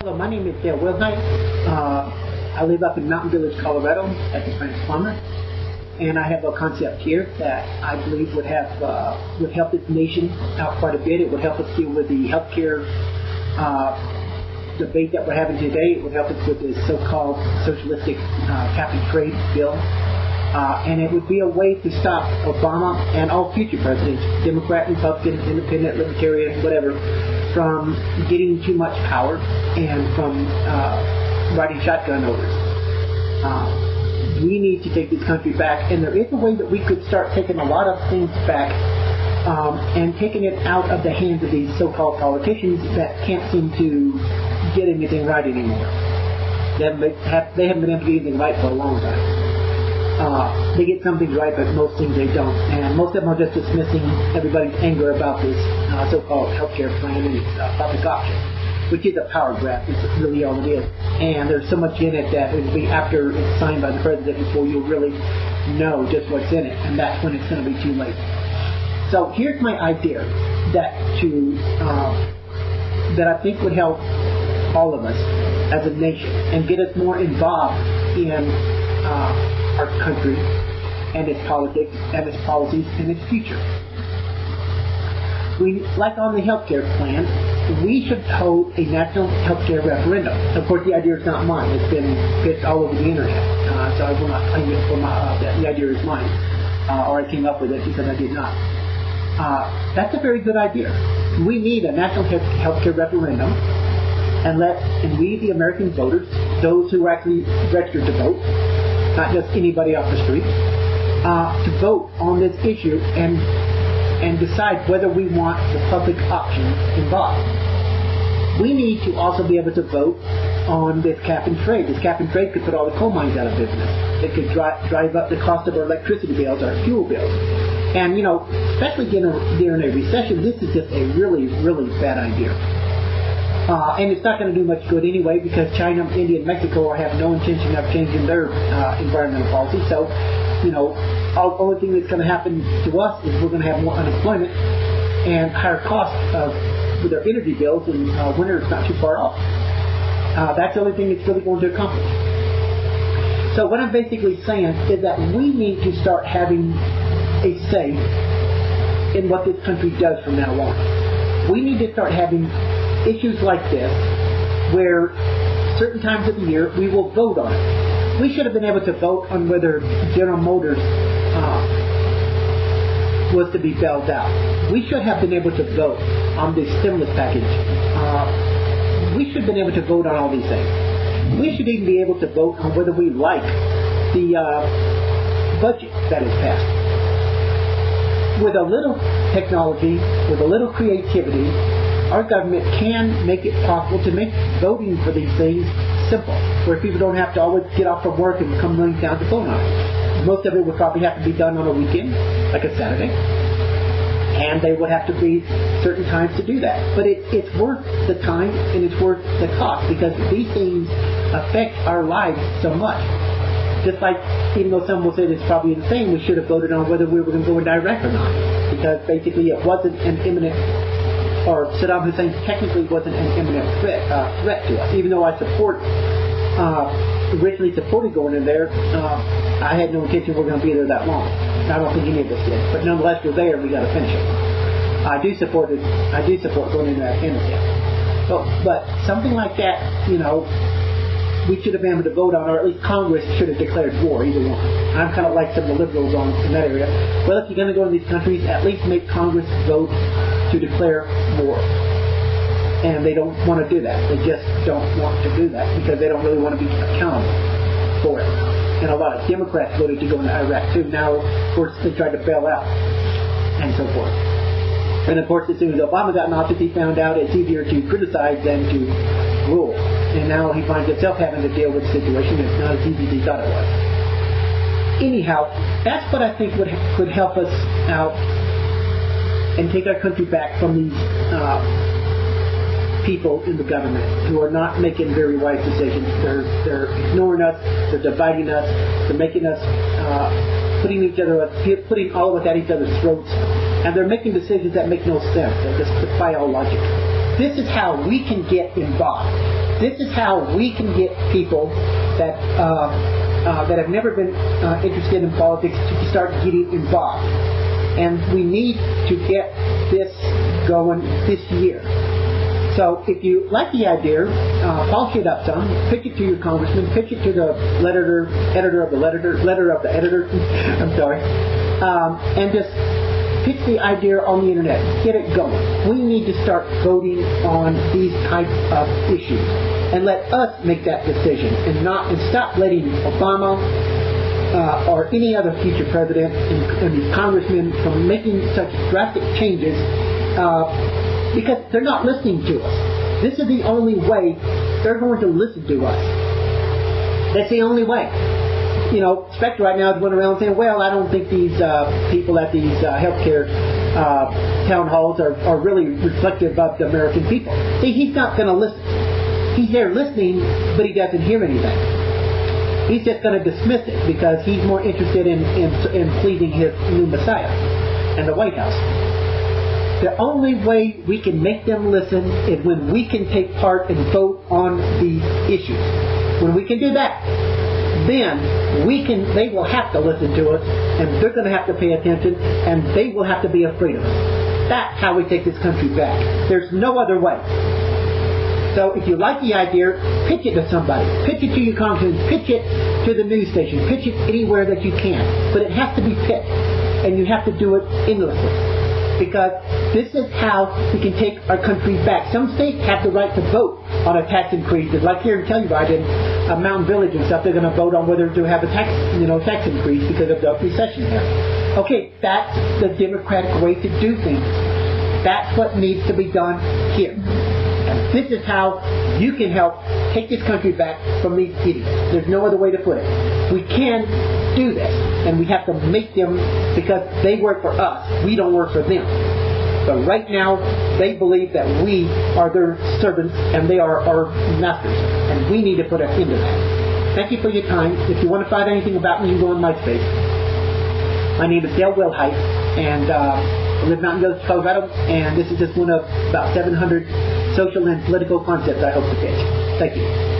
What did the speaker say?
Hello, my name is Dale Wilhite. I live up in Mountain Village, Colorado, as a French plumber, and I have a concept here that I believe would help this nation out quite a bit. It would help us deal with the healthcare debate that we're having today. It would help us with this so-called socialistic cap and trade bill, and it would be a way to stop Obama and all future presidents, Democrat, Republican, Independent, Libertarian, whatever, from getting too much power and from riding shotgun orders. We need to take this country back, and there is a way that we could start taking a lot of things back and taking it out of the hands of these so-called politicians that can't seem to get anything right anymore. They haven't been able to get anything right for a long time. They get some things right, but most things they don't. And most of them are just dismissing everybody's anger about this so-called healthcare plan and its public option, which is a power grab. It's really all it is. And there's so much in it that it'll be after it's signed by the president before you'll really know just what's in it. And that's when it's going to be too late. So here's my idea that I think would help all of us as a nation and get us more involved in our country and its politics and its policies and its future. Like on the healthcare plan, we should hold a national healthcare referendum. Of course, the idea is not mine. It's been pitched all over the internet, so I will not claim it for that the idea is mine, or I came up with it because I did not. That's a very good idea. We need a national healthcare referendum, and we, the American voters, those who are actually registered to vote, not just anybody off the street, to vote on this issue and decide whether we want the public option involved. We need to also be able to vote on this cap and trade. This cap and trade could put all the coal mines out of business. It could drive up the cost of our electricity bills, our fuel bills. And, especially during a recession, this is just a really, really bad idea. And it's not going to do much good anyway because China, India, and Mexico have no intention of changing their environmental policy. So, the only thing that's going to happen to us is we're going to have more unemployment and higher costs with our energy bills, and winter is not too far off. That's the only thing it's really going to accomplish. So what I'm basically saying is that we need to start having a say in what this country does from now on. We need to start having issues like this where certain times of the year we will vote on it. We should have been able to vote on whether General Motors was to be bailed out. We should have been able to vote on the stimulus package. We should have been able to vote on all these things. We should even be able to vote on whether we like the budget that is passed. With a little technology, with a little creativity, our government can make it possible to make voting for these things simple, where people don't have to always get off from work and come running down to vote on it. Most of it would probably have to be done on a weekend, like a Saturday, and they would have to be certain times to do that. But it's worth the time and it's worth the cost because these things affect our lives so much. Just like, even though some will say it's probably insane, we should have voted on whether we were going to go into Iraq or not, because basically it wasn't an imminent, or Saddam Hussein technically wasn't an imminent threat to us. Even though I originally supported going in there, I had no intention we're going to be there that long. I don't think any of us did. But nonetheless, we're there. We got to finish it. I do support going into Afghanistan. But something like that, we should have been able to vote on, or at least Congress should have declared war, either one. I'm kind of like some of the liberals in that area. Well, if you're going to go in these countries, at least make Congress vote to declare war. And they don't want to do that. They just don't want to do that because they don't really want to be accountable for it. And a lot of Democrats voted to go into Iraq too. Now, of course, they tried to bail out and so forth. And of course, as soon as Obama got in office, he found out it's easier to criticize than to rule. And now he finds himself having to deal with the situation. It's not as easy as he thought it was. Anyhow, that's what I think could help us out and take our country back from these people in the government who are not making very wise decisions. They're ignoring us. They're dividing us. They're making us putting all of us at each other's throats, and they're making decisions that make no sense. They just defy all logic. This is how we can get involved. This is how we can get people that have never been interested in politics to start getting involved. And we need to get this going this year. So if you like the idea, polish it up some, pitch it to your congressman, pitch it to the editor of the editor, I'm sorry, and just pitch the idea on the internet. Get it going. We need to start voting on these types of issues, and let us make that decision, and stop letting Obama or any other future president and these congressmen from making such drastic changes. Because they're not listening to us. This is the only way they're going to listen to us. That's the only way. You know, Spectre right now is going around saying, well, I don't think these people at these healthcare town halls are really reflective of the American people. See, he's not going to listen. He's there listening, but he doesn't hear anything. He's just going to dismiss it because he's more interested in pleasing his new messiah and the White House. The only way we can make them listen is when we can take part and vote on these issues. When we can do that, then they will have to listen to us, and they're going to have to pay attention, and they will have to be afraid of us. That's how we take this country back. There's no other way. So if you like the idea, pitch it to somebody. Pitch it to your congressman. Pitch it to the news station. Pitch it anywhere that you can. But it has to be pitched, and you have to do it endlessly. Because this is how we can take our country back. Some states have the right to vote on a tax increase. Like here in Telluride and Mountain Village and stuff, they're going to vote on whether to have a tax increase because of the recession there. Okay, that's the democratic way to do things. That's what needs to be done here. And this is how you can help take this country back from these idiots. There's no other way to put it. We can do this, and we have to make them, because they work for us. We don't work for them. But right now, they believe that we are their servants and they are our masters, and we need to put an end to that. Thank you for your time. If you want to find anything about me, you go on MySpace. My name is Dale Wilhite, and I live in Mountain Village, Colorado, and this is just one of about 700 social and political concepts I hope to pitch. Thank you.